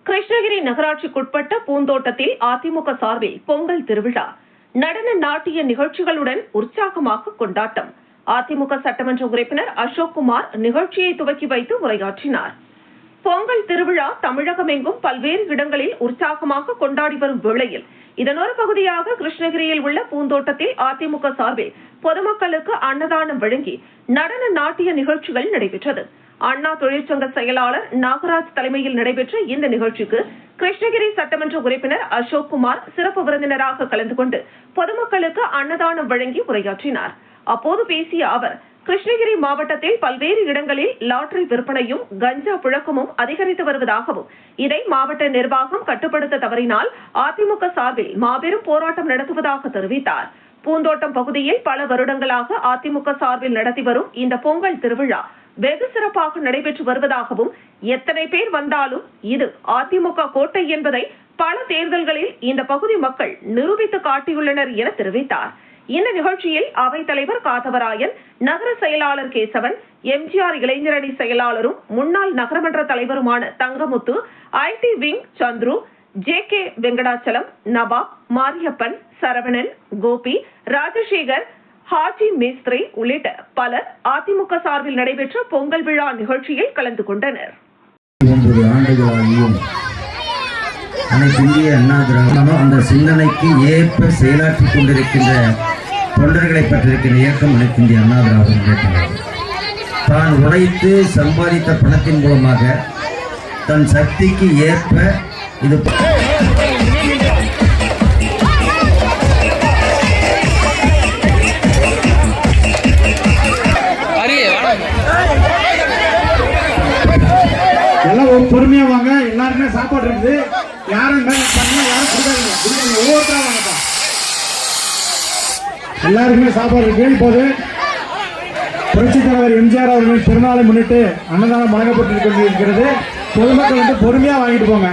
கிருஷ்ணகிரி நகராட்சிக்குட்பட்ட பூந்தோட்டத்தில் அதிமுக சார்பில் பொங்கல் திருவிழா நடன நாட்டிய நிகழ்ச்சிகளுடன் உற்சாகமாக கொண்டாட்டம். அதிமுக சட்டமன்ற உறுப்பினர் அசோக்குமார் நிகழ்ச்சியை துவக்கி வைத்து உரையாற்றினார். பொங்கல் திருவிழா தமிழகமெங்கும் பல்வேறு இடங்களில் உற்சாகமாக கொண்டாடி வரும் வேளையில் இதன் ஒரு பகுதியாக கிருஷ்ணகிரியில் உள்ள பூந்தோட்டத்தில் அதிமுக சார்பில் பொதுமக்களுக்கு அன்னதானம் வழங்கி நடன நாட்டிய நிகழ்ச்சிகள் நடைபெற்றது. அண்ணா தொழிற்சங்க செயலாளர் நாகராஜ் தலைமையில் நடைபெற்ற இந்த நிகழ்ச்சிக்கு கிருஷ்ணகிரி சட்டமன்ற உறுப்பினர் அசோக்குமார் சிறப்பு விருந்தினராக கலந்து கொண்டு பொதுமக்களுக்கு அன்னதானம் வழங்கி உரையாற்றினார். அப்போது பேசிய அவர், கிருஷ்ணகிரி மாவட்டத்தில் பல்வேறு இடங்களில் லாட்டரி விற்பனையும் கஞ்சா புழக்கமும் அதிகரித்து வருவதாகவும் இதை மாவட்ட நிர்வாகம் கட்டுப்படுத்த தவறினால் அதிமுக சார்பில் மாபெரும் போராட்டம் நடத்துவதாக தெரிவித்தார். பூந்தோட்டம் பகுதியில் பல வருடங்களாக அதிமுக சார்பில் நடத்தி வரும் இந்த பொங்கல் திருவிழா வெகு சிறப்பாக நடைபெற்று வருவதாகவும் எத்தனை பேர் வந்தாலும் இது அதிமுக கோட்டை என்பதை பல தேர்தல்களில் இந்த பகுதி மக்கள் நிரூபித்து காட்டியுள்ளனர் என தெரிவித்தார். இந்த நிகழ்ச்சியில் அவைத் தலைவர் காத்தவராயன், நகர செயலாளர் கேசவன், எம்ஜிஆர் இளைஞரணி செயலாளரும் முன்னாள் நகரமன்ற தலைவருமான Thangamuthu, IT wing Chandru, J K. Venkatachalam, Nawab, Mariappan, Saravanan, Gopi, Rajasekar, ஹாஜி மேஸ்திரி உள்ளிட்ட பலர் அதிமுக சார்பில் நடைபெற்ற பொங்கல் விழா நிகழ்ச்சியில் கலந்து கொண்டனர். 9 ஆண்டுகளாகியும் அனைத்து இந்திய அண்ணா திராவிட அந்த சிந்தனைக்கு ஏற்ப செயலாற்றிக் கொண்டிருக்கின்ற தொண்டர்களை பற்றிருக்கின்ற இயக்கம் அனைத்து இந்திய அண்ணா திராவிட முன்னேற்ற தான் உழைத்து சம்பாதித்த பணத்தின் மூலமாக தன் சக்திக்கு ஏற்ப இது எல்லாம் பொறுமையா வாங்க. எல்லாருமே சாப்பாடு இருக்குது. யாரும் யாரும் ஒவ்வொருத்தரா வாங்கப்பா. எல்லாருக்குமே சாப்பாடு இருக்கு. இப்போது புரட்சி தலைவர் எம்ஜிஆர் அவர்களின் பிறநாளை முன்னிட்டு அன்னதானம் வழங்கப்பட்டு கொண்டிருக்கிறது. பொதுமக்கள் பொறுமையா வாங்கிட்டு போங்க.